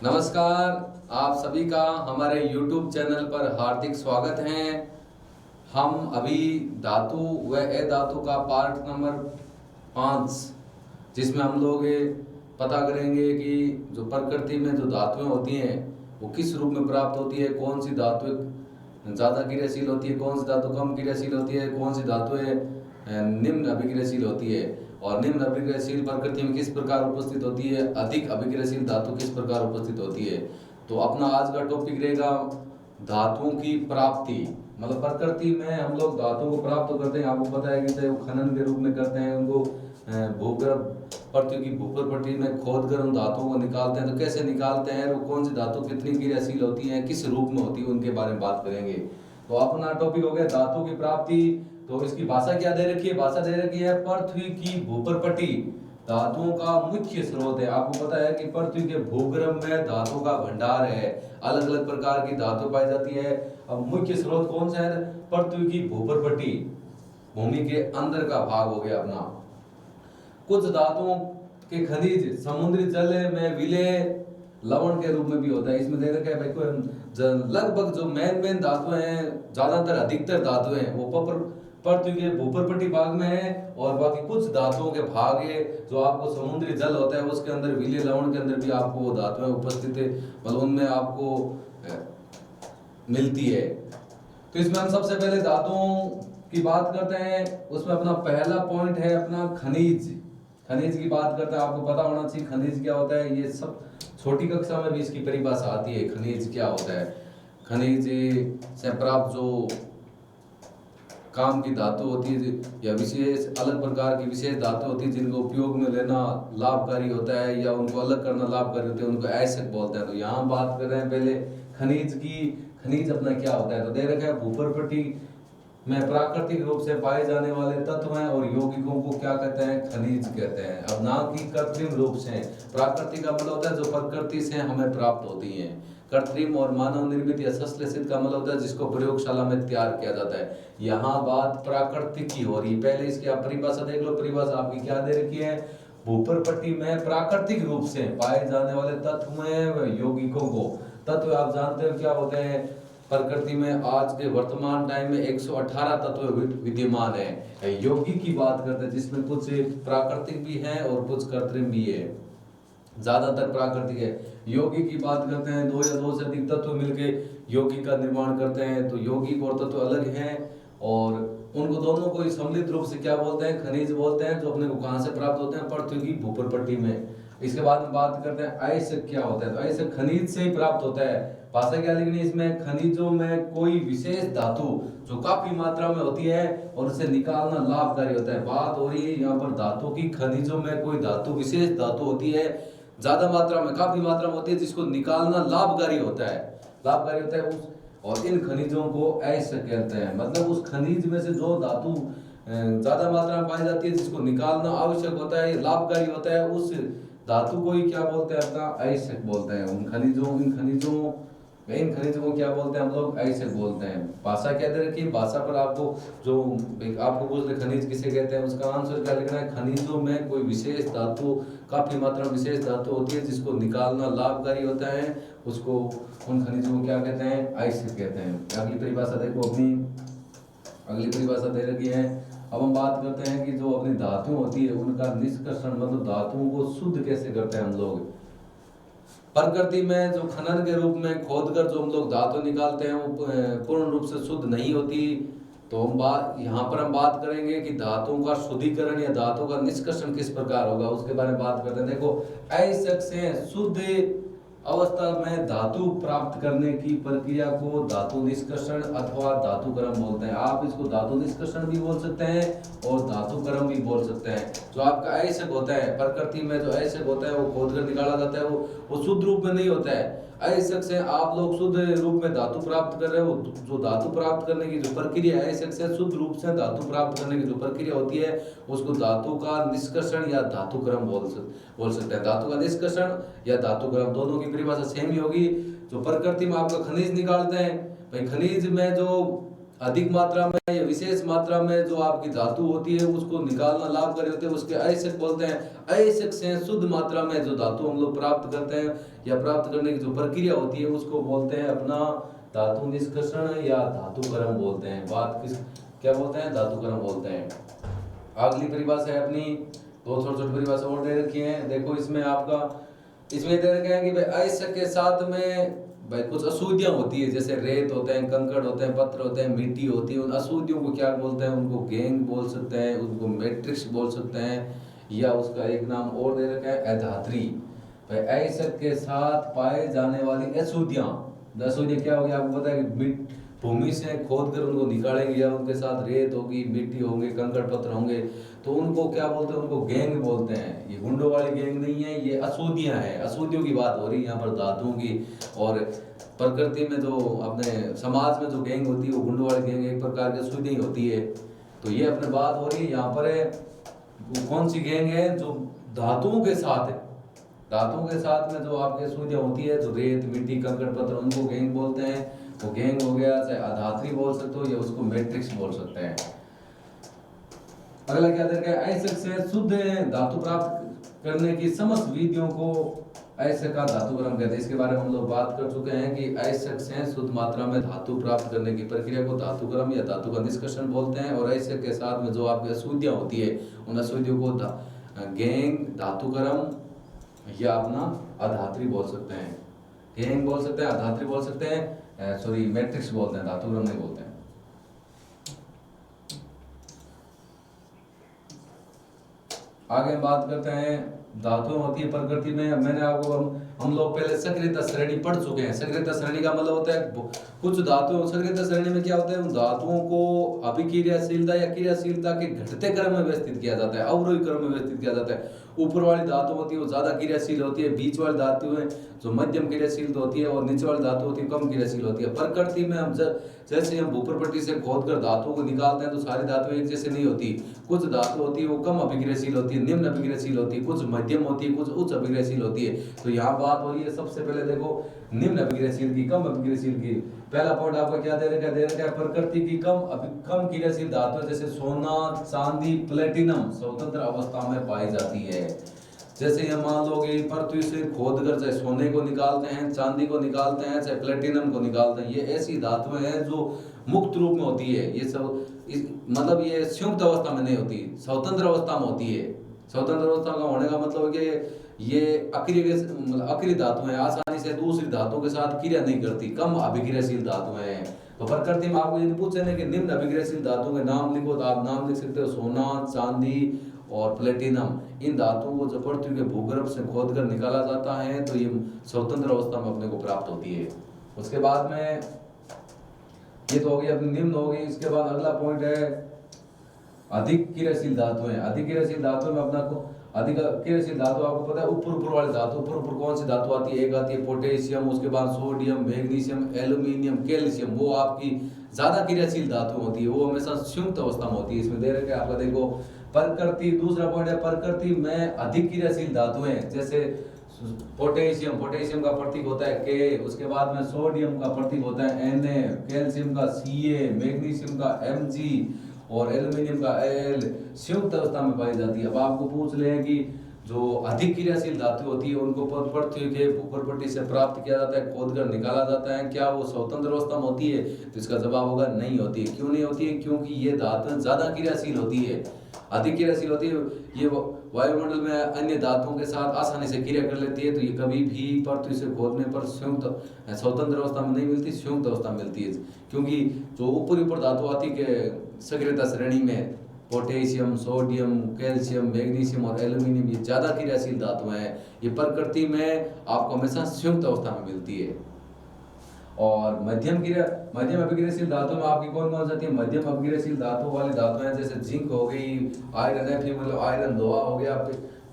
नमस्कार। आप सभी का हमारे YouTube चैनल पर हार्दिक स्वागत है। हम अभी धातु व अधातु का पार्ट नंबर 5 जिसमें हम लोग ये पता करेंगे कि जो प्रकृति में जो धातुएं होती हैं वो किस रूप में प्राप्त होती है, कौन सी धातु ज़्यादा क्रियाशील होती है, कौन सी धातु कम क्रियाशील होती है, कौन सी धातुएं निम्न अभिक्रियाशील होती है और निम्न अभिक्रियाशील प्रकृति में किस प्रकार उपस्थित होती है, अधिक अभिक्रियाशील धातु किस प्रकार उपस्थित होती है। तो अपना आज का टॉपिक रहेगा धातुओं की प्राप्ति। मतलब प्रकृति में हम लोग धातुओं को प्राप्त करते हैं, आपको पता है कि चाहे वो खनन के रूप में करते हैं, उनको भूगर्भ पृथ्वी की भूगर्भ पट्टी में खोद कर उन धातुओं को निकालते हैं। तो कैसे निकालते हैं, वो कौन सी धातु कितनी क्रियाशील होती है, किस रूप में होती है, उनके बारे में बात करेंगे। तो अपना टॉपिक हो गया धातु की प्राप्ति। तो इसकी भाषा क्या दे रखी है, भाषा दे रखी है पृथ्वी की भूगर्भ पट्टी धातुओं का मुख्य स्रोत है। आपको पता है कि पृथ्वी के भूगर्भ में धातुओं का भंडार है, अलग अलग प्रकार की धातु पाई जाती है। अब मुख्य स्रोत कौन सा है, पृथ्वी की भूगर्भ पट्टी, भूमि के अंदर का भाग हो गया अपना। कुछ धातुओं के खनिज समुद्री जल में विलय लवण के रूप में भी होता है। इसमें दे रखा है भाई को लगभग जो मेन धातु हैं, ज्यादातर अधिकतर धातु हैं वो पृथ्वी के भूगर्भपट्टी भाग में है, और बाकी कुछ धातुओं के भाग है जो आपको समुद्री जल होता है उसके अंदर विलय लवण के अंदर भी आपको वो धातुएं उपस्थित है, मतलब उनमें आपको मिलती है। तो इसमें हम सबसे पहले धातुओं की बात करते हैं। उसमें अपना पहला पॉइंट है अपना खनिज। खनिज की बात करते हैं, आपको पता होना चाहिए खनिज क्या होता है। ये सब छोटी कक्षा में भी इसकी परिभाषा आती है, खनिज क्या होता है। खनिज से प्राप्त जो काम की धातु होती है या विशेष अलग प्रकार की विशेष धातु होती है जिनको उपयोग में लेना लाभकारी होता है या उनको अलग करना लाभकारी होता है, उनको ऐसे बोलते हैं। तो यहाँ बात कर रहे हैं पहले खनिज की। खनिज अपना क्या होता है, तो दे रखा है भूगर्भ पट्टी में प्राकृतिक रूप से पाए जाने वाले तत्व हैं और यौगिकों को क्या कहते हैं, खनिज कहते हैं। अब ना कि कृत्रिम रूप से, प्राकृतिक का मतलब होता है जो प्रकृति से हमें प्राप्त होती हैं। कृत्रिम और मानव निर्मित या संश्लेषित का मतलब होता है जिसको प्रयोगशाला में तैयार किया जाता है। यहाँ बात प्राकृतिक की हो रही। पहले इसकी आप परिभाषा देख लो। परिभाषा आपकी क्या दे रखी है, भूगर्भ पट्टी में प्राकृतिक रूप से पाए जाने वाले तत्व में यौगिकों को। तत्व आप जानते हो क्या होते हैं, प्रकृति में आज के वर्तमान टाइम में 118 तत्व विद्यमान है। यौगिक की बात करते हैं जिसमें कुछ प्राकृतिक भी हैं और कुछ कृत्रिम भी है, ज्यादातर प्राकृतिक है। यौगिक की बात करते हैं, दो या दो से अधिक तत्व मिलके यौगिक का निर्माण करते हैं। तो यौगिक और तत्व अलग हैं और उनको दोनों को सम्मिलित रूप से क्या बोलते हैं, खनिज बोलते हैं, जो अपने को कहाँ से प्राप्त होते हैं, पृथ्वी की भूगर्भ पट्टी में। इसके बाद में बात करते हैं अयस्क क्या होता है, तो अयस्क खनिज से ही प्राप्त होता है। भाषा क्या लिखनी है इसमें, खनिजों में कोई विशेष धातु जो काफी मात्रा में होती है और उसे निकालना लाभकारी होता है। बात हो रही है यहाँ पर धातु की, खनिजों में कोई धातु विशेष धातु होती है, ज्यादा मात्रा में, काफी मात्रा में होती है, जिसको निकालना लाभकारी होता है, लाभकारी होता है उस, और इन खनिजों को अयस्क कहते हैं। मतलब उस खनिज में से जो धातु ज्यादा मात्रा में पाई जाती है, जिसको निकालना आवश्यक होता है, लाभकारी होता है, उस धातु को ही क्या बोलते हैं, अपना अयस्क बोलते हैं। इन खनिजों को क्या बोलते हैं हम लोग, अयस्क बोलते हैं। भाषा क्या दे रखी है, भाषा पर आपको जो आपको पूछ रहे खनिज किसे कहते हैं, उसका आंसर क्या लिखना है, खनिजों में कोई विशेष धातु, काफी मात्रा में विशेष धातु होती है जिसको निकालना लाभकारी होता है, उसको, उन खनिजों को क्या कहते हैं, अयस्क कहते हैं। अगली परिभाषा देखो, अपनी अगली परिभाषा दे रखी है। अब हम बात करते हैं कि जो अपनी धातु होती है उनका निष्कर्षण, मतलब धातुओं को शुद्ध कैसे करते हैं हम लोग। प्रकृति में जो खनन के रूप में खोदकर जो हम लोग धातु निकालते हैं वो पूर्ण रूप से शुद्ध नहीं होती। तो हम यहाँ पर हम बात करेंगे कि धातुओं का शुद्धिकरण या धातु का निष्कर्षण किस प्रकार होगा, उसके बारे में बात करते हैं। देखो, अयस्क से शुद्ध अवस्था में धातु प्राप्त करने की प्रक्रिया को धातु निष्कर्षण अथवा धातुकर्म बोलते हैं। आप इसको धातु निष्कर्षण भी बोल सकते हैं और धातुकर्म भी बोल सकते हैं। जो आपका अयस्क होता है, प्रकृति में जो अयस्क होता है वो खोदकर निकाला जाता है, वो शुद्ध रूप में नहीं होता है। अयस्क से आप लोग शुद्ध रूप में धातु प्राप्त कर रहे हो। जो धातु प्राप्त करने की जो प्रक्रिया है, अयस्क से शुद्ध रूप से धातु प्राप्त करने की जो प्रक्रिया होती है उसको धातु का निष्कर्षण या धातुकर्म बोल सकते हैं। धातु का निष्कर्षण या धातुकर्म दोनों की परिभाषा सेम ही होगी। जो प्रकृति में आपका खनिज निकालते हैं, भाई खनिज में जो अधिक मात्रा में या विशेष मात्रा में जो आपकी धातु होती है उसको निकालना लाभकारी होते हैं, उसके अयस्क बोलते हैं। अयस्क से शुद्ध मात्रा में जो धातु हम लोग प्राप्त करते हैं या प्राप्त करने की जो प्रक्रिया होती है उसको बोलते हैं अपना धातु निष्कर्षण या धातुकर्म बोलते हैं। बात किस क्या बोलते हैं? धातुकर्म बोलते हैं। अगली परिभाषा है अपनी, दो छोटी छोटी परिभाषा और दे रखी है। देखो इसमें आपका इसमें दे रखे हैं कि भाई अयस्क के साथ में भाई कुछ अशुद्धियां होती है, जैसे रेत होते हैं, कंकड़ होते हैं, पत्थर होते हैं, मिट्टी होती है। उन अशुद्धियों को क्या बोलते हैं? उनको गैंग बोल सकते हैं, उनको मैट्रिक्स बोल सकते हैं, या उसका एक नाम और दे रखा है अधात्री। भाई अयस्क के साथ पाए जाने वाली अशुद्धियां, अशुद्धि क्या होगी आपको पता है कि भूमि से खोद कर उनको निकालेंगे या उनके साथ रेत होगी, मिट्टी होंगे, कंकड़ पत्थर होंगे, तो उनको क्या बोलते हैं? उनको गैंग बोलते हैं। ये गुंडों वाली गैंग नहीं है, ये अशुद्धियां हैं। अशुद्धियों की बात हो रही है यहाँ पर धातुओं की। और प्रकृति में जो अपने समाज में जो गैंग होती है वो गुंडों वाली गैंग एक प्रकार की अशुद्धि होती है। तो ये अपने बात हो रही है यहाँ पर है कौन सी गैंग है? जो धातुओं के साथ है। धातुओं के साथ में जो आपके अशुद्धियां होती है, जो रेत, मिट्टी, कंकड़ पत्थर, उनको गैंग बोलते हैं। वो गैंग हो गया, चाहे अधात्री बोल सकते हो या उसको मैट्रिक्स बोल सकते हैं। अगला क्या देखा? अयस्क से शुद्ध धातु प्राप्त करने की समस्त विधियों को अयस्क का धातुकर्म कहते हैं। इसके बारे में हम लोग बात कर चुके हैं कि अयस्क से शुद्ध मात्रा में धातु प्राप्त करने की प्रक्रिया को धातुकर्म या धातु का निष्कर्षण बोलते हैं। और अयस्क के साथ में जो आपकी अशुद्धियां होती है उन अशुद्धियों को गैंग, धातुकर्म या अपना अधात्री बोल सकते हैं। गैंग बोल सकते हैं, अधात्री बोल सकते हैं, सॉरी मैट्रिक्स बोलते हैं, धातुकर्म नहीं बोलते हैं। आगे बात करते हैं धातुएं होती है प्रकृति में। मैंने आपको हम लोग पहले सक्रियता श्रेणी पढ़ चुके हैं। सक्रियता श्रेणी का मतलब होता है कुछ धातुओं, सक्रियता श्रेणी में क्या होता है? उन धातुओं को अभिक्रियाशीलता या क्रियाशीलता के घटते क्रम में व्यवस्थित किया जाता है, अवरोही क्रम में व्यवस्थित किया जाता है। ऊपर वाली धातु होती है वो ज्यादा क्रियाशील होती है, बीच वाली धातुएं जो मध्यम क्रियाशील होती है, और नीचे वाली धातु होती है कम क्रियाशील होती है। प्रकृति में हम जैसे हम भूप्रपट्टी से खोद कर धातुओं को निकालते हैं तो सारी धातुएं एक जैसे नहीं होती। कुछ धातु होती है वो कम अभिक्रियाशील होती है, निम्न अभिक्रियाशील होती है, कुछ मध्यम होती है, कुछ उच्च अभिक्रियाशील होती है। तो यहाँ बात हो रही है सबसे पहले देखो निम्न अभिक्रियाशील की, कम अभिक्रियाशील की। पहला पॉइंट आपका क्या दे रखा है? प्रकृति की कम क्रियाशील धातु जैसे सोना, चांदी, प्लेटिनम स्वतंत्र अवस्था में पाई जाती है। जैसे ये मान लो कि पृथ्वी से खोद कर चाहे सोने को निकालते हैं, चांदी को निकालते हैं, चाहे प्लेटिनम को निकालते हैं, ये ऐसी धातुएं हैं जो मुक्त रूप में होती है। ये सब मतलब ये संयुक्त अवस्था में नहीं होती, स्वतंत्र अवस्था में होती है। स्वतंत्र अवस्था का होने का मतलब है कि ये अक्रिय धातुएं आसानी से दूसरी धातुओं के साथ क्रिया नहीं करती, कम अभिक्रियाशील धातुएं हैं। तो प्रकृति में आपको यदि पूछे ना कि निम्न अभिक्रियाशील धातुओं के नाम लिखो, तो आप नाम लिख सकते हो सोना, चांदी और प्लेटिनम। इन धातुओं को जब पृथ्वी के भूगर्भ से खोद कर निकाला जाता है तो ये स्वतंत्र अवस्था में अपने को प्राप्त होती है। उसके बाद में ये तो हो गई अपनी निम्न हो गई। इसके बाद अगला पॉइंट है अधिक क्रियाशील धातुएं। अधिक क्रियाशील धातुओं में अपना को अधिक क्रियाशील धातु आपको पता है ऊपर वाली धातु, ऊपर कौन सी धातु आती है? एक आती है पोटेशियम, उसके बाद सोडियम, मैग्नीशियम, एल्यूमिनियम, कैल्शियम, वो आपकी ज्यादा क्रियाशील धातु होती है, वो हमेशा संयुक्त अवस्था में होती है। इसमें दे रखे आपका देखो प्रकृति, दूसरा पॉइंट है प्रकृति में अधिक क्रियाशील धातुएं जैसे पोटेशियम का प्रतीक होता है के, उसके बाद में सोडियम का प्रतीक होता है Na, कैल्शियम का Ca, मैग्नीशियम का Mg और एल्यूमिनियम का Al संयुक्त अवस्था में पाई जाती है। अब आपको पूछ ले कि जो अधिक क्रियाशील धातु होती है उनको पृथ्वी के भूप्रपट्टी से प्राप्त किया जाता है, खोद कर निकाला जाता है, क्या वो स्वतंत्र अवस्था में होती है? तो इसका जवाब होगा नहीं होती है। क्यों नहीं होती है? क्योंकि ये धातु ज्यादा क्रियाशील होती है, अधिक क्रियाशील होती है। ये वायुमंडल में अन्य धातुओं के साथ आसानी से क्रिया कर लेती है, तो ये कभी भी पृथ्वी से खोदने पर संयुक्त स्वतंत्र अवस्था में नहीं मिलती, संयुक्त अवस्था में मिलती है। क्योंकि जो ऊपर धातु आती है सक्रियता श्रेणी में पोटेशियम, सोडियम, कैल्शियम, मैग्नीशियम और एल्यूमिनियम, ये ज्यादा क्रियाशील धातुएं हैं। ये प्रकृति में आपको हमेशा संयुक्त अवस्था में मिलती है। और मध्यम अभिक्रियाशील धातु में आपकी कौन कौन सी आती है? मध्यम अभिक्रियाशील धातु वाली धातुएं जैसे जिंक हो गई, आयरन है, मतलब आयरन लोहा हो गया,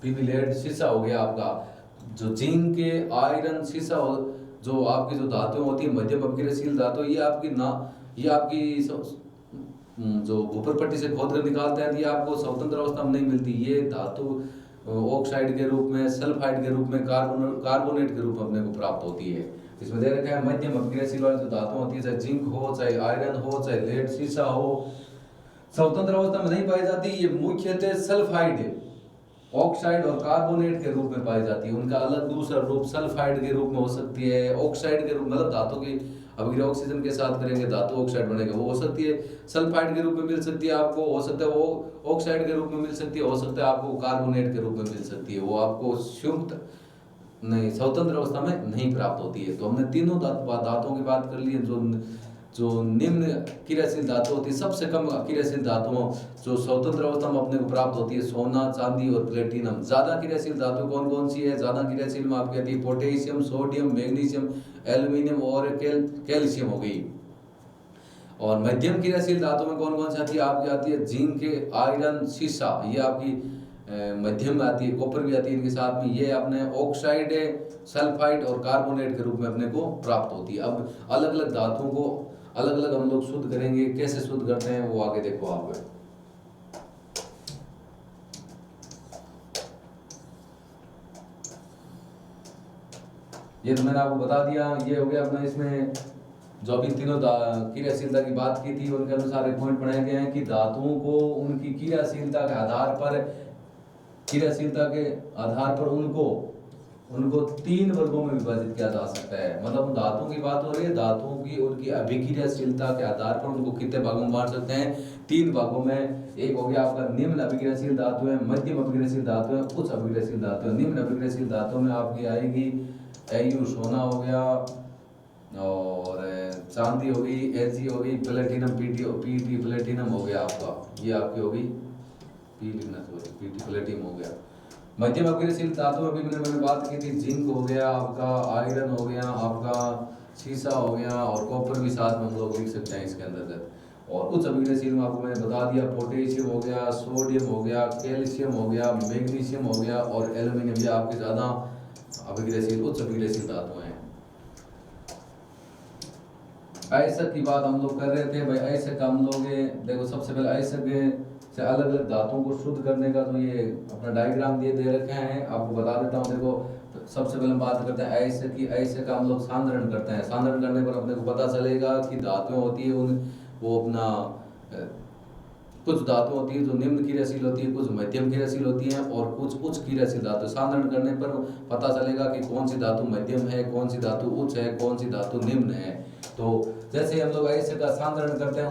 पीवी लेड शीशा हो गया। आपका जो जिंक के, आयरन, शीशा जो आपकी जो धातु होती है मध्यम अभिक्रियाशील धातु, ये आपकी जो भूप्रपट्टी से खोद कर निकालते हैं, ये आपको स्वतंत्र अवस्था में नहीं मिलती। ये धातु ऑक्साइड के रूप में, सल्फाइड के रूप में, कार्बोनेट के रूप में अपने को प्राप्त होती है। इसमें दे रखा है मध्यम अभिक्रियाशील वाली जो धातु होती है, चाहे जिंक हो, चाहे आयरन हो, चाहे लेड शीशा हो, स्वतंत्र अवस्था में नहीं पाई जाती। ये मुख्यतः सल्फाइड, ऑक्साइड और कार्बोनेट के रूप में पाई जाती है। उनका अलग दूसरा रूप सल्फाइड के रूप में हो सकती है, ऑक्साइड के रूप, मतलब धातु की अभिक्रिया ऑक्सीजन के साथ करेंगे धातु ऑक्साइड बनेगा, वो हो सकती है सल्फाइड के रूप में मिल सकती है आपको, हो सकता है वो ऑक्साइड के रूप में मिल सकती है, हो सकता है आपको कार्बोनेट के रूप में मिल सकती है। वो आपको संयुक्त नहीं, स्वतंत्र अवस्था में नहीं प्राप्त होती है। तो हमने तीनों धातुओं की बात कर ली है। जो निम्न क्रियाशील धातु होती है, सबसे कम क्रियाशील धातुओं जो स्वतंत्र अवस्था में अपने को प्राप्त होती है, सोना, चांदी और प्लेटिनम। ज्यादा क्रियाशील धातु कौन कौन सी है? ज्यादा क्रियाशील में आपकी आती है पोटेशियम, सोडियम, मैग्नीशियम, एल्यूमिनियम और कैल्शियम हो गई। और मध्यम क्रियाशील धातु में कौन कौन सी आती है? आपकी आती है जिंक, आयरन, शीशा, ये आपकी मध्यम में आती है। कॉपर भी आती है इनके साथ में। ये अपने ऑक्साइड, सल्फाइड और कार्बोनेट के रूप में अपने को प्राप्त होती है। अब अलग अलग धातुओं को अलग अलग हम लोग शुद्ध करेंगे, कैसे शुद्ध करते हैं वो आगे देखो आप। ये तो मैंने आपको बता दिया। ये हो गया अपना, इसमें जो अभी तीनों क्रियाशीलता की बात की थी उनके अनुसार एक पॉइंट बनाए गए हैं कि धातुओं को उनकी क्रियाशीलता के आधार पर, क्रियाशीलता के आधार पर उनको 3 वर्गों में विभाजित किया जा सकता है। मतलब धातुओं की बात हो रही है, धातुओं की उनकी अभिक्रियाशीलता के आधार पर उनको कितने भागों में बांट सकते हैं? 3 भागों में। एक हो गया आपका निम्न अभिक्रियाशील धातु है, मध्यम अभिक्रियाशील धातु है, उच्च अभिक्रियाशील धातु है। निम्न अभिक्रियाशील धातु में आपकी आएगी Au सोना हो गया, और चांदी हो गई, Ag हो गई, प्लेटिनम Pt प्लेटिनम हो गया आपका, ये आपकी हो गई P लिखना चाहिए, Pt प्लेटिनम हो गया। मध्यम अभिक्रियाशील धातु अभी मैंने बात की थी, जिंक हो गया आपका, आयरन हो गया आपका, शीशा हो गया, और कॉपर भी साथ में हम लोग लिख सकते हैं इसके अंतर्गत। और उच्च अभिक्रियाशील में आपको मैंने बता दिया, पोटेशियम हो गया, सोडियम हो गया, कैल्शियम हो गया, मैग्नीशियम हो गया और एल्यूमिनियम। ये आपके ज्यादा अभिक्रियाशील, उच्च अभिक्रियाशील धातु हैं। आयस्क की बात हम लोग कर रहे थे भाई। आयस्क हम लोग देखो, सबसे पहले आयस्क से अलग अलग धातुओं को शुद्ध करने का तो ये अपना डायग्राम दिए दे रखे हैं, आपको बता देता हूँ। देखो सबसे पहले हम बात करते हैं आयस्क की। आयस्क का हम लोग सांद्रण करते हैं। सांद्रण करने पर अपने को पता चलेगा कि धातुएं होती है वो अपना कुछ धातु होती है जो निम्न क्रियाशील होती है, कुछ मध्यम क्रियाशील होती हैं और कुछ उच्च क्रियाशील धातु। सांद्रण करने पर पता चलेगा कि कौन सी धातु मध्यम है, कौन सी धातु उच्च है, कौन सी धातु निम्न है। तो जैसे हम लोग ऐसे का सांद्रण करते हैं,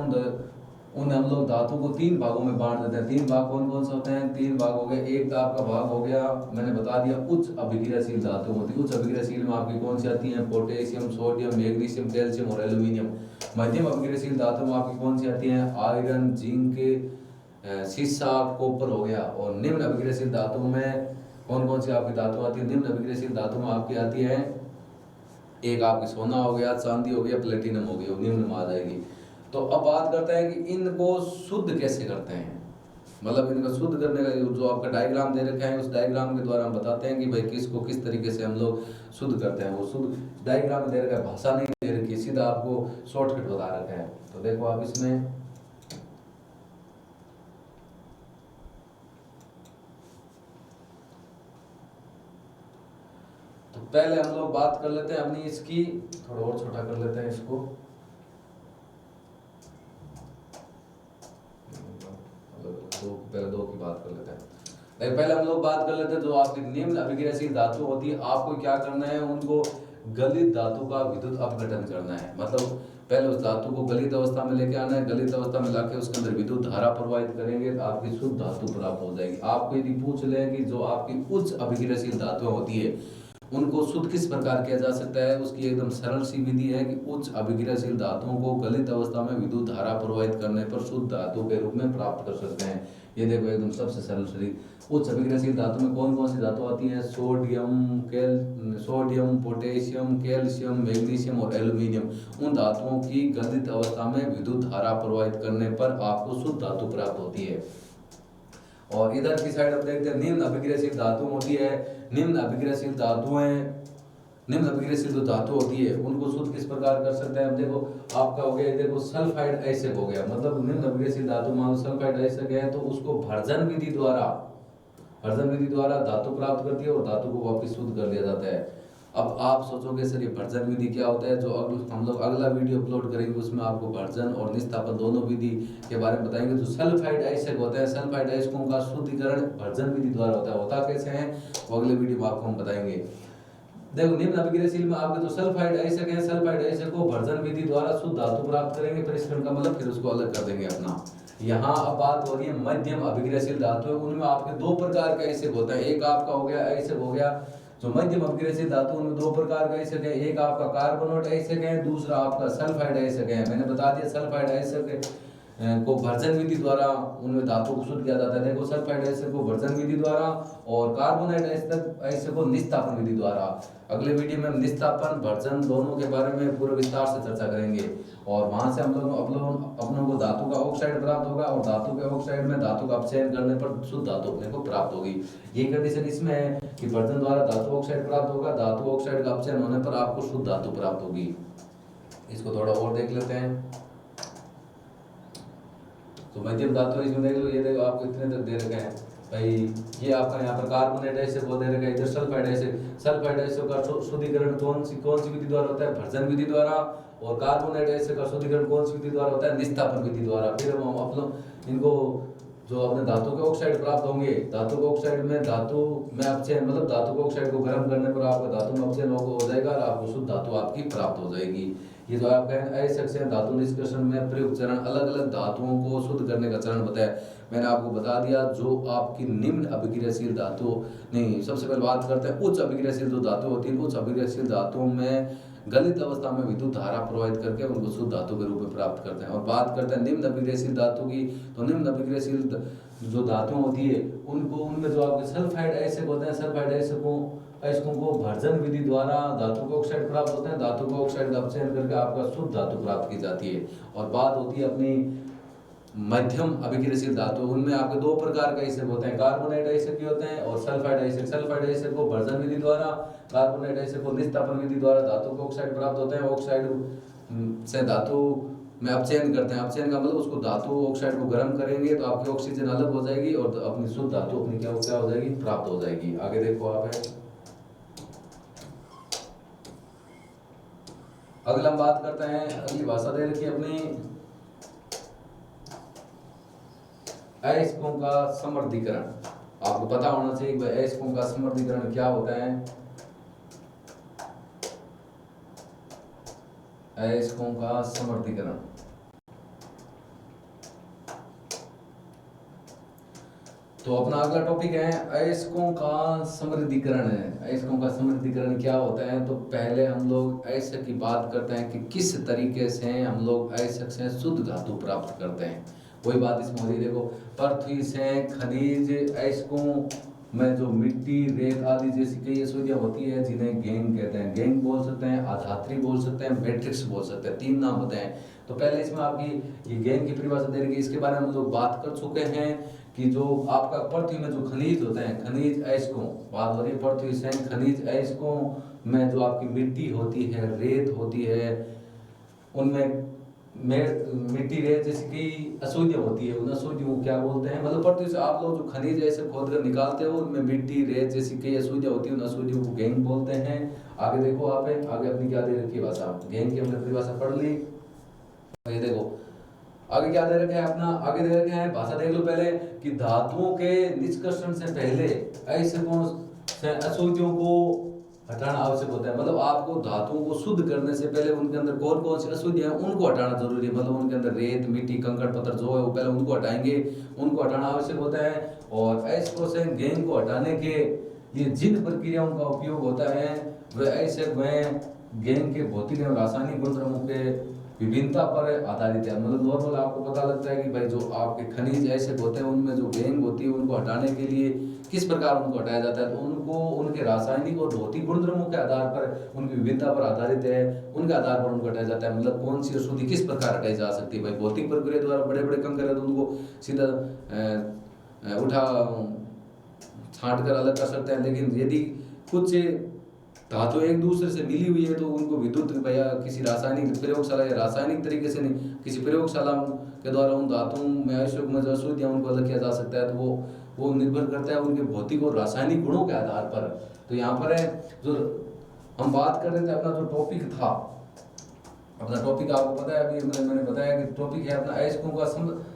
उन हम लोग धातु को 3 भागों में बांट देते हैं। 3 भाग कौन कौन से होते हैं? 3 भाग हो गए। एक आपका भाग हो गया, मैंने बता दिया, उच्च अभिक्रियाशील धातु होती है। उच्च अभिक्रियाशील में आपकी कौन सी आती है? पोटेशियम, सोडियम, मैग्नीशियम, कैल्शियम और एल्यूमिनियम। मध्यम अभिक्रियाशील धातु में आपकी कौन सी आती है? आयरन, जिंक, शीशा, कॉपर हो गया। और निम्न अभिक्रियाशील धातु में कौन कौन सी आपकी धातु आती है? निम्न अभिक्रियाशील धातु में आपकी आती है, एक आपकी सोना हो गया, चांदी हो गया, प्लेटिनम हो गया, निम्न में आ जाएगी। तो अब बात करते हैं कि इनको शुद्ध कैसे करते हैं। मतलब इनको शुद्ध करने का जो आपका डायग्राम दे रखा है, उस डायग्राम के द्वारा हम बताते हैं कि भाई किसको किस तरीके से हम लोग शुद्ध करते हैं। वो शुद्ध डायग्राम दे रखा है, भाषा नहीं दे रखी, सीधा आपको शॉर्टकट बता रखा है। तो देखो आप इसमें तो पहले हम लोग बात कर लेते हैं अपनी इसकी, थोड़ा और छोटा कर लेते हैं इसको। पहले 2 की बात कर लेते हैं। पहले हम लोग बात कर लेते हैं जो आपकी निम्न अभिक्रियाशील धातु होती है, आपको क्या करना है? उनको गलित धातु का विद्युत अपघटन करना है। मतलब पहले उस धातु को गलित अवस्था में लेके आना है। गलित अवस्था में लाके उसके अंदर विद्युत धारा प्रवाहित करेंगे तो आपकी शुद्ध धातु प्राप्त हो जाएगी। आपको यदि पूछ ले कि जो आपकी उच्च अभिक्रियाशील धातुएं होती है उनको शुद्ध किस प्रकार किया जा सकता है, उसकी एकदम सरल सी विधि है कि उच्च अभिक्रियाशील धातुओं को गलित अवस्था में विद्युत धारा प्रवाहित करने पर शुद्ध धातु के रूप में प्राप्त कर सकते हैं। ये देखो एकदम सबसे सरल शरीर। उच्च अभिक्रियाशील धातु में कौन कौन सी धातु आती है? सोडियम, पोटेशियम, कैल्शियम, मैग्नीशियम और एल्यूमिनियम। उन धातुओं की गलित अवस्था में विद्युत धारा प्रवाहित करने पर आपको शुद्ध धातु प्राप्त होती है। और इधर की साइड आप देखते हैं निम्न अभिक्रियाशील धातु होती है। निम्न अभिक्रियाशील जो धातु होती है उनको शुद्ध किस प्रकार कर सकते हैं? अब देखो आपका हो गया, देखो सल्फाइड आयस्क हो गया। मतलब निम्न अभिक्रियाशील धातु मान लो सल्फाइड आयस्क है तो उसको भर्जन विधि द्वारा धातु प्राप्त करती है और धातु को वापस शुद्ध कर दिया जाता है। अब आप सोचोगे सर ये भर्जन विधि क्या होता है, जो हम लोग अगला वीडियो अपलोड करेंगे उसमें आपको भर्जन और निस्तापन दोनों विधि के बारे में बताएंगे। जो सल्फाइड आइसक होता है, सल्फाइड आइसकों का शुद्धिकरण भर्जन विधि द्वारा होता कैसे है वो अगले वीडियो में आपको हम बताएंगे। देखो निम्न अभिक्रियाशील में आपके जो सल्फाइड आइसक है, सल्फाइड आइसक को भर्जन विधि द्वारा शुद्ध धातु प्राप्त करेंगे, परिष्करण का मतलब फिर उसको अलग कर देंगे अपना। यहाँ अब बात हो रही है मध्यम अभिक्रियाशील धातु है, उनमें आपके दो प्रकार का आइसक होता है। एक आपका हो गया आइसक हो गया जो मध्यम अभिक्रियाशील धातु, उनमें दो प्रकार का आइसक है, एक आपका कार्बोनेट आइसक है, दूसरा आपका सल्फाइड आइसक है। मैंने बता दिया सल्फाइड आइसक को भर्जन विधि द्वारा उनमें धातु को शुद्ध किया जाता है। देखो सल्फाइड आइसक को भर्जन विधि द्वारा और कार्बोनेट आइसक को निस्तापन विधि द्वारा। अगले वीडियो में हम निस्तापन भर्जन दोनों के बारे में पूरे विस्तार से चर्चा करेंगे और वहां से हम लोग अपनों को धातु का ऑक्साइड प्राप्त होगा और धातु के ऑक्साइड में धातु का अपचयन करने पर शुद्ध धातु अपने को प्राप्त होगी। ये कंडीशन इसमें है कि भर्जन द्वारा धातु ऑक्साइड प्राप्त होगा, धातु ऑक्साइड का अपचयन होने पर आपको शुद्ध धातु प्राप्त होगी। इसको थोड़ा और देख लेते हैं। तो मध्यम धातु इसमें देख लो, ये देखो आपको इतने तक दे रखे हैं भाई। ये आपका यहाँ पर कार्बोनेट आइसक वो दे रखा है, इधर सल्फाइड आइसक। सल्फाइड आइसक का शुद्धिकरण कौन सी विधि द्वारा होता है, भर्जन विधि द्वारा। और कार्बोनेट आइसक का शुद्धिकरण कौन सी विधि द्वारा होता है, निस्तापन विधि द्वारा। फिर हम अपने इनको जो अपने धातु के ऑक्साइड प्राप्त होंगे, धातु के ऑक्साइड में धातु में अपचयन मतलब धातु के ऑक्साइड को गर्म करने पर आपका धातु में अपचयन हो जाएगा और आपको शुद्ध धातु आपकी प्राप्त हो जाएगी। ये जो आपका आइसक से धातु निष्कर्षण में प्रयुक्त चरण अलग अलग धातुओं को शुद्ध करने का चरण बताया। मैंने आपको बता दिया जो आपकी निम्न अभिक्रियाशील धातु नहीं, सबसे पहले बात करते हैं उच्च अभिक्रियाशील जो धातु होती है। उच्च अभिक्रियाशील धातुओं में गलित अवस्था में विद्युत धारा प्रवाहित करके उनको शुद्ध धातु के रूप में प्राप्त करते हैं। और बात करते हैं निम्न अभिक्रियाशील धातु की, तो निम्न अभिक्रियाशील जो धातु होती है उनको उनमें जो आपके सल्फाइड आइसक होते हैं, सल्फाइड आइसकों को भर्जन विधि द्वारा धातु के ऑक्साइड प्राप्त होते हैं, धातु के ऑक्साइड का अपचयन करके आपका शुद्ध धातु प्राप्त की जाती है। और बात होती है अपनी मध्यम अभिक्रियाशील धातु, उनमें आपके दो प्रकार के आइसक होते हैं, कार्बोनेट आइसक भी होते हैं और सल्फाइड आइसक। सल्फाइड आइसक को भर्जन विधि द्वारा, कार्बोनेट आइसक को निस्तापन विधि द्वारा धातु के ऑक्साइड प्राप्त होते हैं। ऑक्साइड से धातु में अपचयन करते हैं। अपचयन का मतलब उसको धातु ऑक्साइड को गर्म करेंगे तो आपकी ऑक्सीजन अलग हो जाएगी और अपनी शुद्ध धातु अपनी क्या हो जाएगी, प्राप्त हो जाएगी। आगे देखो आप है। अगला हम बात करते हैं, अगली भाषा दे रखी है अपनी अयस्कों का समृद्धिकरण। आपको पता होना चाहिए कि अयस्कों का समृद्धिकरण क्या होता है। अयस्कों का समृद्धिकरण तो अपना अगला टॉपिक है अयस्कों का समृद्धिकरण है। अयस्कों का समृद्धिकरण क्या होता है, तो पहले हम लोग अयस्क की बात करते हैं कि किस तरीके से हम लोग अयस्क से शुद्ध धातु प्राप्त करते हैं। वही बात इसमें हो रही है। देखो पृथ्वी से खनिज अयस्कों में जो मिट्टी रेत आदि जैसी कई अशुद्धियां होती है जिन्हें गैंग कहते हैं। गैंग बोल सकते हैं, आधात्री बोल सकते हैं, मैट्रिक्स बोल सकते हैं, तीन नाम होते हैं। तो पहले इसमें आपकी ये गैंग की परिभाषा दे रही है, इसके बारे में हम लोग बात कर चुके हैं कि जो आपका पृथ्वी में जो खनिज होते हैं, खनिज अयस्कों बात हो रही है। पृथ्वी से खनिज अयस्कों में जो आपकी मिट्टी होती है, रेत होती है, उनमें मिट्टी रेत जैसी कई अशुद्धियां होती है। उन अशुद्धियों को क्या बोलते हैं, मतलब पृथ्वी से आप लोग जो खनिज ऐसे खोद कर निकालते हो उनमें मिट्टी रेत जैसी कई अशुद्धियां होती है, उन अशुद्धियों को गैंग बोलते हैं। आगे देखो आप है, आगे अपनी क्या दे रखी है भाषा, गैंग की हमने परिभाषा पढ़ ली। ये देखो आगे क्या दे रखे हैं अपना, आगे दे रखे हैं भाषा देख लो पहले कि धातुओं के निष्कर्षण से पहले अयस्कों से अशुद्धियों को हटाना आवश्यक होता है। मतलब आपको धातुओं को शुद्ध करने से पहले उनके अंदर कौन कौन सी अशुद्धियां हैं उनको हटाना जरूरी है। मतलब उनके अंदर रेत मिट्टी कंकड़ पत्थर जो है वो पहले उनको हटाएंगे, उनको हटाना आवश्यक होता है। और अयस्कों से गैंग को हटाने के लिए जिन प्रक्रियाओं का उपयोग होता है वह अयस्क में गैंग के भौतिक एवं रासायनिक गुणधर्मों के विभिन्नता पर आधारित है। मतलब नॉर्मल आपको पता लगता है कि भाई जो आपके खनिज अयस्क होते हैं उनमें जो गैंग होती है उनको हटाने के लिए किस प्रकार उनको हटाया जाता है, तो उनको उनके रासायनिक और भौतिक गुणधर्मों के आधार पर उनकी विभिन्नता पर आधारित है, उनके आधार पर उनको हटाया जाता है। मतलब कौन सी अशुद्धि किस प्रकार हटाई जा सकती है। भाई भौतिक प्रक्रिया द्वारा बड़े बड़े कंकड़ है तो उनको सीधा उठा छांट कर अलग कर सकते हैं। लेकिन यदि कुछ धातु एक दूसरे से मिली हुई है तो उनको विद्युत भैया किसी रासायनिक प्रयोगशाला या रासायनिक तरीके से नहीं, किसी प्रयोगशाला के द्वारा उन धातुओं में अयस्कों में जो अशुद्धियां उनको अलग किया जा सकता है। तो वो निर्भर करता है उनके भौतिक और रासायनिक गुणों के आधार पर। तो यहाँ पर है जो हम बात कर रहे थे अपना जो टॉपिक था, अपना टॉपिक आपको पता है, अभी मैंने बताया कि टॉपिक है अपना अयस्कों का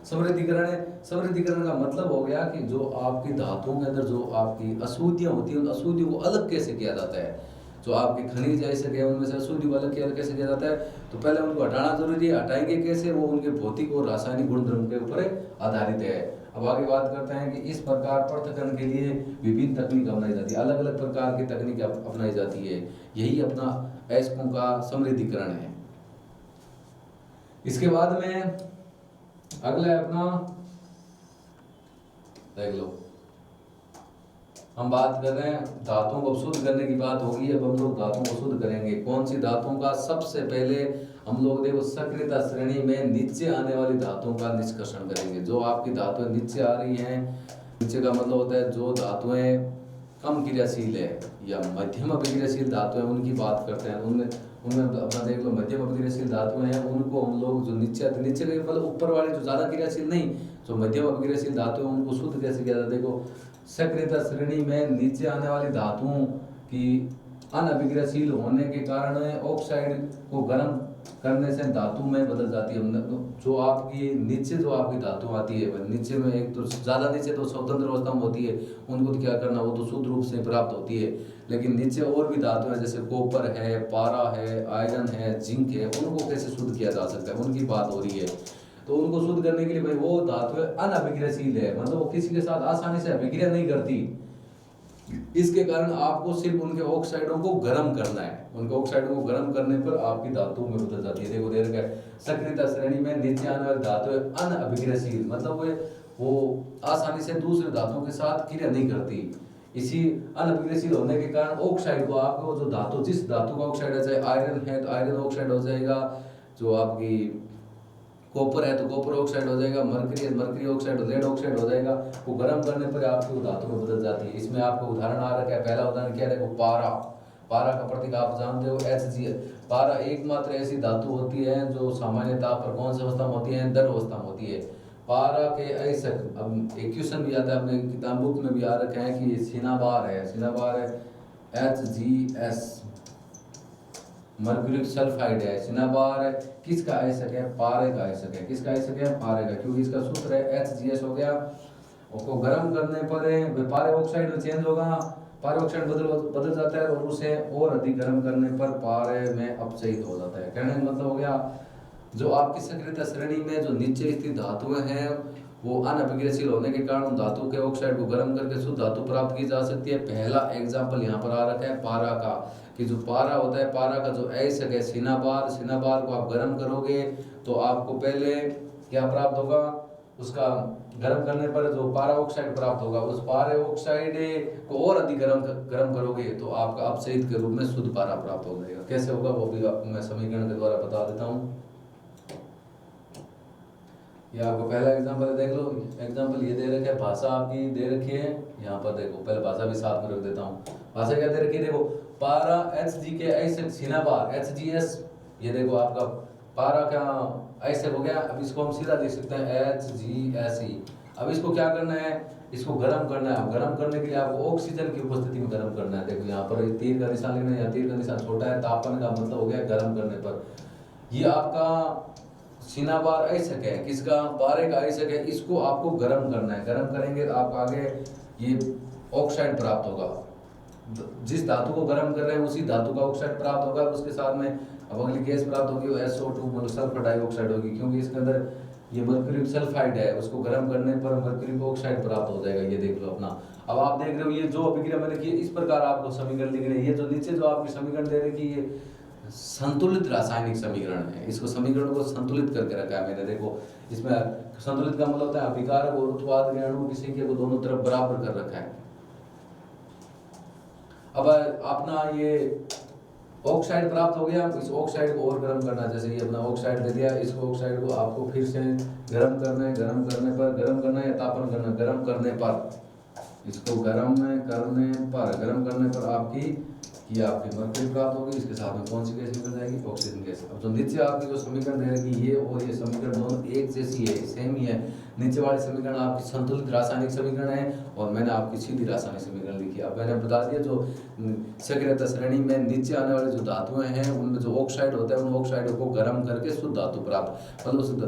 समृद्धिकरण है। समृद्धिकरण का मतलब हो गया कि जो आपकी धातुओं के अंदर जो आपकी अशुद्धियां होती हैं, उन अशुद्धियों को अलग कैसे किया जाता है। जो आपके खनिज ऐसे गए उनमें से अशुद्धि को अलग कैसे किया जाता है, तो पहले उनको हटाना जरूरी है। हटाएंगे कैसे, वो उनके भौतिक और रासायनिक गुणधर्म के ऊपर आधारित है। अब आगे बात करते हैं कि इस प्रकार पृथक्करण के लिए विभिन्न तकनीक अपनाई जाती है, अलग अलग प्रकार की तकनीक अपनाई जाती है। यही अपना अयस्कों का समृद्धिकरण है। इसके बाद में अगला है अपना, देख लो, हम बात कर रहे हैं धातुओं को शुद्ध करने की बात होगी। अब हम लोग धातुओं को शुद्ध करेंगे। कौन सी धातुओं का, सबसे पहले हम लोग देखो सक्रियता श्रेणी में नीचे आने वाली धातुओं का निष्कर्षण करेंगे। जो आपकी धातुएं नीचे आ रही हैं, नीचे का मतलब होता है जो धातुएं कम क्रियाशील है या मध्यम अभिक्रियाशील धातुएं, उनकी बात करते हैं। उनमें अपना देख लो मध्यम अभिक्रियाशील धातुएं हैं, उनको हम लोग जो नीचे आते, नीचे का मतलब ऊपर वाले जो ज्यादा क्रियाशील नहीं, जो मध्यम अभिक्रियाशील धातुएं उनको शुद्ध कैसे किया जाता है। देखो सक्रियता श्रेणी में नीचे आने वाली धातुओं की अनअभिक्रियाशील होने के कारण ऑक्साइड को गर्म करने से धातु में बदल जाती है। जो आपकी नीचे जो आपकी धातु आती है, नीचे में एक तो ज्यादा नीचे तो स्वतंत्र अवस्था में होती है, उनको तो क्या करना, वो तो शुद्ध रूप से प्राप्त होती है। लेकिन नीचे और भी धातु है, जैसे कॉपर है, पारा है, आयरन है, जिंक है, उनको कैसे शुद्ध किया जा सकता है, उनकी बात हो रही है। तो उनको शुद्ध करने के लिए भाई वो धातु अनअभिक्रियाशील है, मतलब वो किसी के साथ आसानी से अभिक्रिया नहीं करती। इसके कारण आपको सिर्फ उनके ऑक्साइडों को गर्म करना है। उनके ऑक्साइडों को गर्म करने पर आपकी धातु में बदल जाती है। देखो देर का सक्रियता श्रेणी में नीचे आने वाली धातु अनअभिक्रियाशील, मतलब वो आसानी से दूसरे धातुओं के साथ क्रिया नहीं करती। इसी अनअभिक्रियाशील होने के कारण ऑक्साइड को आपको जो धातु, जिस धातु का ऑक्साइड है, चाहे आयरन है तो आयरन ऑक्साइड हो जाएगा, जो आपकी कॉपर है तो कॉपर ऑक्साइड हो जाएगा, मरकरी है मरकरी ऑक्साइड, लेड ऑक्साइड हो जाएगा। वो गर्म करने पर आपकी धातु में बदल जाती है। इसमें आपको उदाहरण आ रखा है, पहला उदाहरण क्या है, देखो पारा। पारा का प्रतीक आप जानते हो Hg। पारा एकमात्र ऐसी धातु होती है जो सामान्य ताप पर कौन सी अवस्था में होती है, द्रव अवस्था में होती है। पारा के अयस्क, अब एक क्वेश्चन भी आता है अपने किताब बुक में भी आ रखा है कि सिनाबार है, सिनाबार है HgS, मर्क्यूरिक सल्फाइड है। सिनाबार किसका अयस्क है, पारे का अयस्क है। किसका अयस्क है, पारे का, क्योंकि इसका सूत्र है HgS हो गया। उसको गर्म करने पर पारे ऑक्साइड में चेंज होगा, पारे ऑक्साइड बदल जाता है और उसे और अधिक गर्म करने पर पारे में अपचयित हो जाता है। कहने का मतलब हो गया जो आपकी सक्रियता श्रेणी में जो नीचे स्थित धातुएं हैं वो अनअभिक्रियाशील होने के कारण धातु के ऑक्साइड को गर्म करके शुद्ध धातु प्राप्त की जा सकती है। पहला एग्जाम्पल यहाँ पर आ रखा है पारा का, कि जो पारा होता है, पारा का जो अयस्क है सिनाबार, सिनाबार को आप गर्म करोगे तो आपको पहले क्या प्राप्त होगा, उसका गर्म करने पर जो पारा ऑक्साइड प्राप्त होगा, उस पारे ऑक्साइड को और अधिक गर्म करोगे तो आपका अपचयित के रूप में शुद्ध पारा प्राप्त हो जाएगा। कैसे होगा वो भी आपको मैं समीकरण के द्वारा बता देता हूँ। ये आपको पहला एग्जांपल है, देख लो। एग्जांपल ये दे रखे है, भाषा आपकी दे रखी है यहाँ पर, देखो पहले भाषा भी साथ में रख देता हूँ। भाषा क्या दे रखी है, देखो पारा Hg के अयस्क सिनाबार HgS, ये देखो आपका पारा का अयस्क हो गया। अब इसको हम सीधा लिख सकते हैं HgSe। अब इसको क्या करना है, इसको गर्म करना है। गर्म करने के लिए आपको ऑक्सीजन की उपस्थिति में गर्म करना है। देखो यहाँ पर तीर का निशान लिखना है, यहाँ तीर का निशान छोटा है, तापन का मतलब हो गया गर्म करने पर। ये आपका सिनाबार अयस्क है, किसका, पारे का अयस्क है, इसको आपको गर्म करना है। गर्म करेंगे तो आपको आगे ये ऑक्साइड प्राप्त होगा। जिस धातु को गर्म कर रहे हैं उसी धातु का ऑक्साइड प्राप्त होगा। उसके साथ में अब अगली गैस प्राप्त होगी, वो SO2 मतलब सल्फर डाइऑक्साइड होगी, क्योंकि इसके अंदर ये मर्क्यूरिक सल्फाइड है। उसको गर्म करने पर मर्क्यूरिक ऑक्साइड प्राप्त हो जाएगा। ये देख लो अपना। अब आप देख रहे हो ये जो अभिक्रिया मैंने की, इस प्रकार आपको समीकरण लिख रहे हैं। ये जो नीचे जो आपकी समीकरण दे रही है, ये संतुलित रासायनिक समीकरण है। इसको समीकरण को संतुलित करके रखा है मैंने। देखो इसमें संतुलित का मतलब होता है अभिकारक और उत्पाद के अणु की संख्या को दोनों तरफ बराबर कर रखा है। अब अपना ये ऑक्साइड प्राप्त हो गया, इस ऑक्साइड को और गर्म करना। जैसे ये अपना ऑक्साइड दे दिया, इस ऑक्साइड को आपको फिर से गर्म करना है। गर्म करने पर, गर्म करना है तापन करना, गर्म करने पर, इसको गर्म करने पर आपकी ये आपकी मर्क्यूरी प्राप्त होगी। इसके साथ में कौन सी गैस निकल जाएगी, ऑक्सीजन गैस। अब जो नीचे आपकी जो समीकरण दे रही है, ये और ये समीकरण दोनों एक जैसी है, सेम ही है। नीचे वाले समीकरण आपकी संतुलित रासायनिक समीकरण है और मैंने आपकी सीधी रासायनिक समीकरण लिखी। अब मैंने बता दिया जो सक्रियता श्रेणी में नीचे आने वाले जो धातुएं हैं उनमें जो ऑक्साइड होता है उन ऑक्साइडों को गर्म करके शुद्ध धातु प्राप्त, मतलब शुद्ध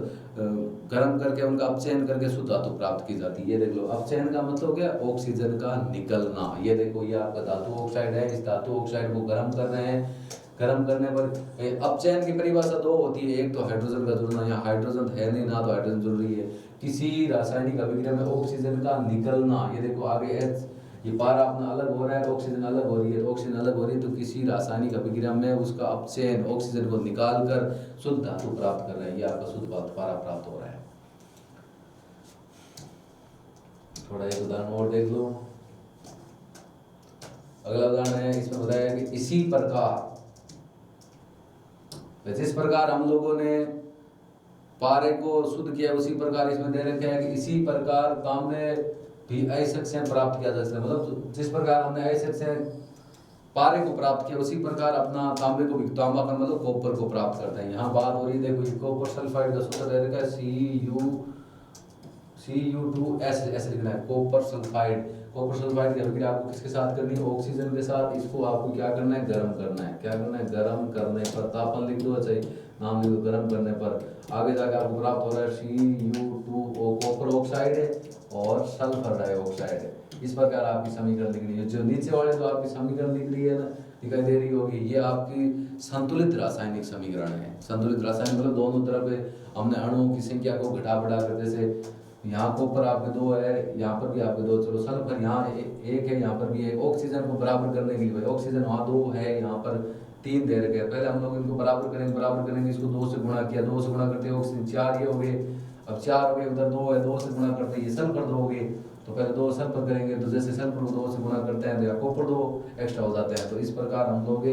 गर्म करके उनका अपचयन करके शुद्ध धातु प्राप्त की जाती है। ये देख लो, अपचयन का मतलब क्या, ऑक्सीजन का निकलना। ये देखो ये आपका धातु ऑक्साइड है, इस धातु ऑक्साइड को गर्म कर रहे हैं, गर्म करने पर अपचयन की परिभाषा दो होती है, एक तो हाइड्रोजन का जुड़ना, यहाँ हाइड्रोजन है नहीं ना तो हाइड्रोजन जुड़ रही है। किसी रासायनिक अभिक्रिया में ऑक्सीजन का निकलना, ये देखो आगे H, ये पारा अपना अलग हो रहा है, ऑक्सीजन अलग हो रही है, ऑक्सीजन अलग हो रही है तो किसी रासायनिक अभिक्रिया में उसका अपचयन ऑक्सीजन को निकाल कर शुद्ध धातु प्राप्त कर रहे हैं, ये आपका शुद्ध पारा प्राप्त हो रहा है। थोड़ा एक उदाहरण और देख लो। अगला उदाहरण है, इसमें बताया कि इसी प्रकार, जिस प्रकार हम लोगों ने पारे को शुद्ध किया उसी प्रकार इसमें दे रखा है कि इसी प्रकार तांबे भी अयस्क से प्राप्त किया जा सकता है। मतलब जिस प्रकार हमने अयस्क से पारे को प्राप्त किया उसी प्रकार अपना तांबे को भी, तांबा का मतलब कॉपर को प्राप्त करता है। यहाँ बात हो रही है, देखो ये कॉपर सल्फाइड का सूत्र दे रखा है Cu2S ऐसे लिखना है, कॉपर सल्फाइड। कॉपर सल्फाइड की अभिक्रिया आपको किसके साथ करनी है, ऑक्सीजन के साथ। इसको आपको क्या करना है, गर्म करना है। क्या करना है, गर्म करने पर, तापमान लिख दो, चाहिए नाम लिख दो, गर्म करने पर आगे जाकर आपको प्राप्त हो रहा है Cu2O, कॉपर ऑक्साइड है और सल्फर डाइऑक्साइड है। इस प्रकार आपकी समीकरण लिख रही है। जो नीचे वाले जो आपकी समीकरण लिख रही है ना, दिखाई दे रही होगी, ये आपकी संतुलित रासायनिक समीकरण है। संतुलित रासायनिक मतलब दोनों तरफ हमने अणुओं की संख्या को घटा बढ़ा कर, जैसे यहाँ कॉपर आपके 2 है, यहाँ पर भी आपके 2, चलो सल्फर यहाँ 1 है, यहाँ पर भी 1। ऑक्सीजन को बराबर करने के लिए भाई ऑक्सीजन वहाँ 2 है, यहाँ पर 3 दे रखे हैं। पहले हम लोग इनको बराबर करेंगे, इसको 2 से गुणा किया, 2 से गुणा करते ऑक्सीजन 4 ये हो गए। अब 4 हो गए, उधर 2 है, 2 से गुणा करते ये सल्फर 2 हो गए। तो पहले 2 सल्फर करेंगे, तो जैसे सल्फर को 2 से गुणा करते हैं तो यहाँ कॉपर 2 एक्स्ट्रा हो जाते हैं। तो इस प्रकार हम लोग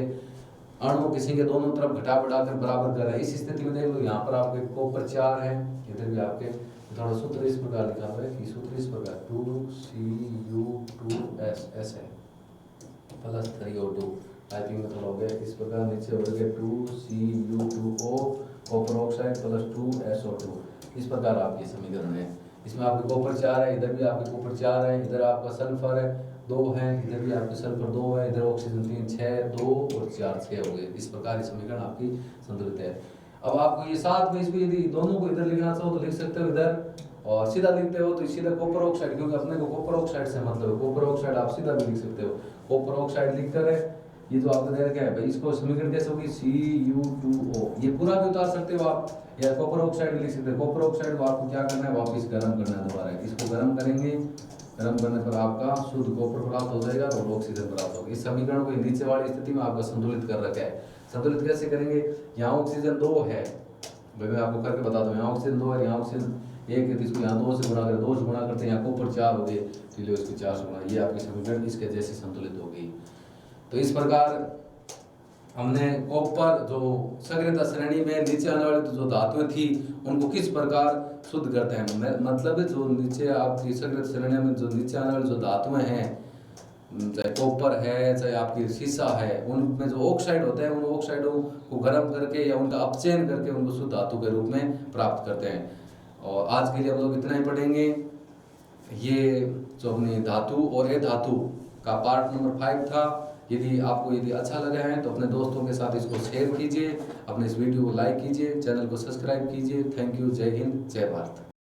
अणुओं की संख्या दोनों तरफ घटा बढ़ाकर बराबर कर रहे हैं। इस स्थिति में देख लो, यहाँ पर आपके कॉपर 4 है, इधर भी आपके थोड़ा सूत्र इस प्रकार लिखा हुआ है कि सूत्र इस प्रकार 2Cu2S है प्लस 3O2। टाइपिंग में थोड़ा हो गया इस प्रकार, नीचे हो गया 2Cu2O copper oxide plus 2SO2। इस प्रकार आपकी समीकरण है। इसमें आपके कॉपर 4 है, इधर भी आपके कॉपर 4 है, इधर आपका सल्फर है 2 है, इधर भी आपके सल्फर 2 है, इधर ऑक्सीजन 3, 6, 2 और 4, 6 हो गए। इस प्रकार ये समीकरण आपकी संतुलित है। अब आपको ये साथ में इसको यदि दोनों को इधर लिखना चाहो तो लिख सकते हो इधर, और सीधा लिखते हो तो सीधा कॉपर ऑक्साइड, क्योंकि अपने को कॉपर ऑक्साइड से मतलब है, कॉपर ऑक्साइड आप सीधा भी लिख सकते हो। कॉपर ऑक्साइड लिखकर है ये जो आपने दे रखा है भाई, इसको समीकरण कैसे होगी, Cu2O। ये पूरा भी उतार सकते हो आप, या कॉपर ऑक्साइड भी लिख सकते हो। कॉपर ऑक्साइड को आपको क्या करना है, वापस गर्म करना है दोबारा। इसको गर्म करेंगे, गर्म करने पर आपका शुद्ध कॉपर प्राप्त हो जाएगा और ऑक्सीजन प्राप्त होगा। इस समीकरण को नीचे वाली स्थिति में आपका संतुलित कर रखा है। संतुलित कैसे करेंगे, यहाँ ऑक्सीजन 2 है भाई, मैं आपको करके बता दूं, यहाँ ऑक्सीजन 2 है, यहाँ ऑक्सीजन 1 है, तो इसको यहाँ 2 से गुणा करें, 2 से गुणा करते हैं, यहाँ कॉपर 4 हो गए, तो लो इसको 4 से गुणा, ये आपकी समीकरण इसके जैसे संतुलित हो गई। तो इस प्रकार हमने कॉपर जो सक्रियता श्रेणी में नीचे आने वाली जो धातुएं थी उनको किस प्रकार शुद्ध करते हैं, मतलब जो नीचे आपकी सक्रियता श्रेणी में जो नीचे आने वाली जो धातुएं हैं, चाहे कॉपर है चाहे आपकी शीशा है, उनमें जो ऑक्साइड होते हैं उन ऑक्साइडों को गर्म करके या उनका अपचयन करके उनको शुद्ध धातु के रूप में प्राप्त करते हैं। और आज के लिए हम लोग इतना ही पढ़ेंगे। ये जो अपनी धातु और अधातु का पार्ट नंबर 5 था। यदि आपको अच्छा लगा है तो अपने दोस्तों के साथ इसको शेयर कीजिए, अपने इस वीडियो को लाइक कीजिए, चैनल को सब्सक्राइब कीजिए। थैंक यू, जय हिंद, जय भारत।